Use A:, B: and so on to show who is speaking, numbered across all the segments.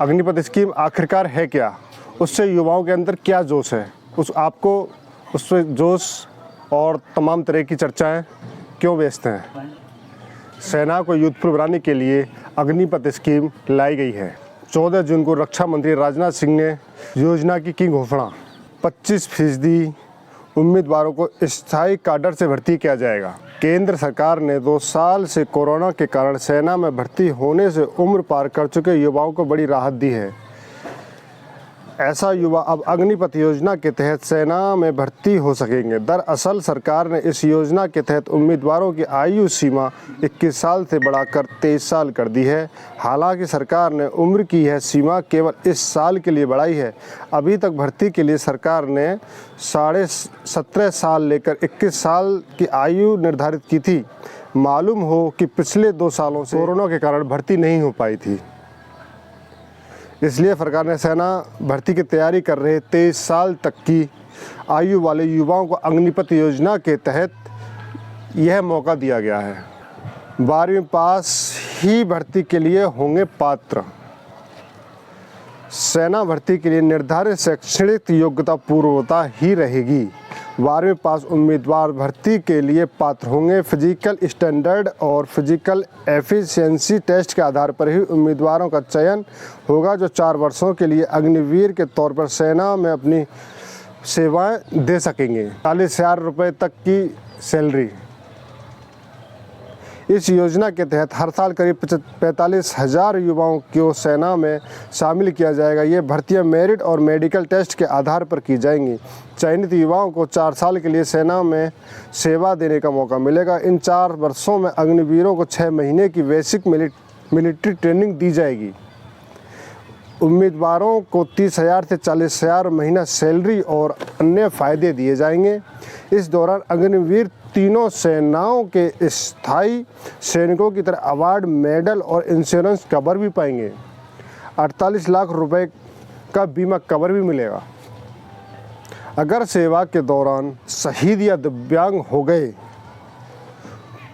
A: Agnipath scheme आखिरकार है क्या, उससे युवाओं के अंदर क्या जोश है, उस पर जोश और तमाम तरह की चर्चाएं क्यों व्यस्त हैं। सेना को युद्धपूर्व बनाने के लिए अग्निपथ स्कीम लाई गई है। 14 जून को रक्षा मंत्री राजनाथ सिंह ने योजना की घोषणा। 25% उम्मीदवारों को स्थायी काडर से भर्ती किया जाएगा। केंद्र सरकार ने 2 साल से कोरोना के कारण सेना में भर्ती होने से उम्र पार कर चुके युवाओं को बड़ी राहत दी है। ऐसा युवा अब अग्निपथ योजना के तहत सेना में भर्ती हो सकेंगे। दरअसल सरकार ने इस योजना के तहत उम्मीदवारों की आयु सीमा 21 साल से बढ़ाकर 23 साल कर दी है। हालांकि सरकार ने उम्र की यह सीमा केवल इस साल के लिए बढ़ाई है। अभी तक भर्ती के लिए सरकार ने 17.5 साल लेकर 21 साल की आयु निर्धारित की थी। मालूम हो कि पिछले 2 सालों से कोरोना के कारण भर्ती नहीं हो पाई थी, इसलिए सरकार ने सेना भर्ती की तैयारी कर रहे 23 साल तक की आयु वाले युवाओं को अग्निपथ योजना के तहत यह मौका दिया गया है। 12वीं पास ही भर्ती के लिए होंगे पात्र। सेना भर्ती के लिए निर्धारित शैक्षणिक योग्यता पूर्वता ही रहेगी। 12वीं पास उम्मीदवार भर्ती के लिए पात्र होंगे। फिजिकल स्टैंडर्ड और फिजिकल एफिशिएंसी टेस्ट के आधार पर ही उम्मीदवारों का चयन होगा, जो 4 वर्षों के लिए अग्निवीर के तौर पर सेना में अपनी सेवाएं दे सकेंगे। 40,000 रुपये तक की सैलरी। इस योजना के तहत हर साल करीब 45,000 युवाओं को सेना में शामिल किया जाएगा। ये भर्तियां मेरिट और मेडिकल टेस्ट के आधार पर की जाएंगी। चयनित युवाओं को 4 साल के लिए सेना में सेवा देने का मौका मिलेगा। इन 4 वर्षों में अग्निवीरों को 6 महीने की बेसिक मिलिट्री ट्रेनिंग दी जाएगी। उम्मीदवारों को 30,000 से 40,000 महीना सैलरी और अन्य फ़ायदे दिए जाएंगे। इस दौरान अग्निवीर तीनों सेनाओं के स्थायी सैनिकों की तरह अवार्ड, मेडल और इंश्योरेंस कवर भी पाएंगे। 48 लाख रुपए का बीमा कवर भी मिलेगा। अगर सेवा के दौरान शहीद या दिव्यांग हो गए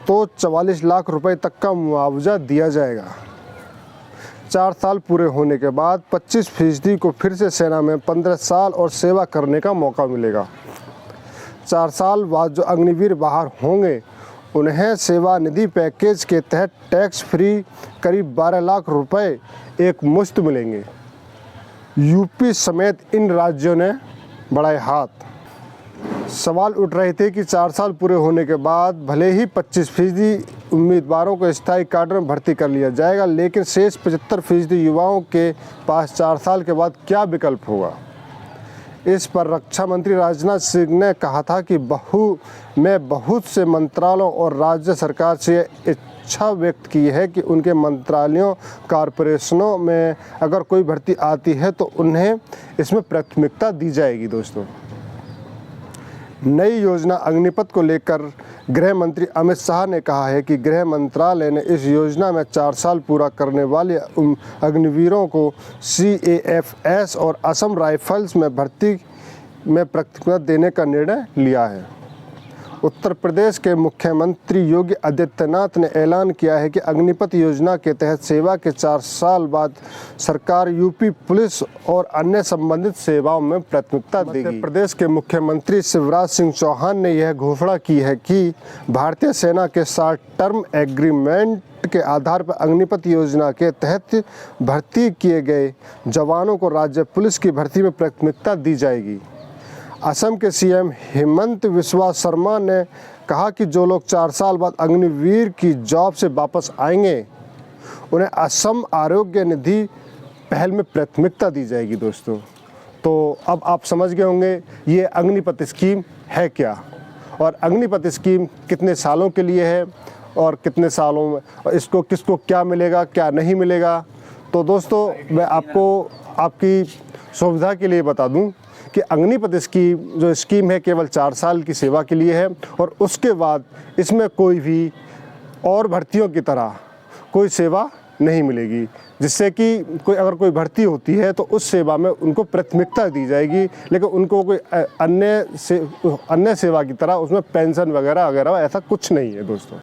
A: तो 44 लाख रुपए तक का मुआवजा दिया जाएगा। 4 साल पूरे होने के बाद 25% को फिर से सेना में 15 साल और सेवा करने का मौका मिलेगा। 4 साल बाद जो अग्निवीर बाहर होंगे उन्हें सेवा निधि पैकेज के तहत टैक्स फ्री करीब 12 लाख रुपए एक मुश्त मिलेंगे। यूपी समेत इन राज्यों ने बढ़ाए हाथ। सवाल उठ रहे थे कि 4 साल पूरे होने के बाद भले ही 25% उम्मीदवारों को स्थायी काडर में भर्ती कर लिया जाएगा, लेकिन शेष 75% युवाओं के पास 4 साल के बाद क्या विकल्प होगा। इस पर रक्षा मंत्री राजनाथ सिंह ने कहा था कि बहुत से मंत्रालयों और राज्य सरकार से इच्छा व्यक्त की है कि उनके मंत्रालयों, कॉरपोरेशनों में अगर कोई भर्ती आती है तो उन्हें इसमें प्राथमिकता दी जाएगी। दोस्तों, नई योजना अग्निपथ को लेकर गृह मंत्री अमित शाह ने कहा है कि गृह मंत्रालय ने इस योजना में 4 साल पूरा करने वाले अग्निवीरों को CAFS और असम राइफल्स में भर्ती में प्राथमिकता देने का निर्णय लिया है। उत्तर प्रदेश के मुख्यमंत्री योगी आदित्यनाथ ने ऐलान किया है कि अग्निपथ योजना के तहत सेवा के 4 साल बाद सरकार यूपी पुलिस और अन्य संबंधित सेवाओं में प्राथमिकता देगी। मध्य प्रदेश के मुख्यमंत्री शिवराज सिंह चौहान ने यह घोषणा की है कि भारतीय सेना के शॉर्ट टर्म एग्रीमेंट के आधार पर अग्निपथ योजना के तहत भर्ती किए गए जवानों को राज्य पुलिस की भर्ती में प्राथमिकता दी जाएगी। असम के CM हेमंत बिस्वा शर्मा ने कहा कि जो लोग 4 साल बाद अग्निवीर की जॉब से वापस आएंगे उन्हें असम आरोग्य निधि पहल में प्राथमिकता दी जाएगी। दोस्तों, तो अब आप समझ गए होंगे ये अग्निपथ स्कीम है क्या और अग्निपथ स्कीम कितने सालों के लिए है और कितने सालों में और इसको किसको क्या मिलेगा, क्या नहीं मिलेगा। तो दोस्तों, मैं आपको आपकी सुविधा के लिए बता दूं कि अग्निपथ जो स्कीम है केवल 4 साल की सेवा के लिए है और उसके बाद इसमें कोई भी और भर्तियों की तरह कोई सेवा नहीं मिलेगी, जिससे कि अगर कोई भर्ती होती है तो उस सेवा में उनको प्राथमिकता दी जाएगी, लेकिन उनको कोई अन्य सेवा की तरह उसमें पेंशन वगैरह ऐसा कुछ नहीं है। दोस्तों।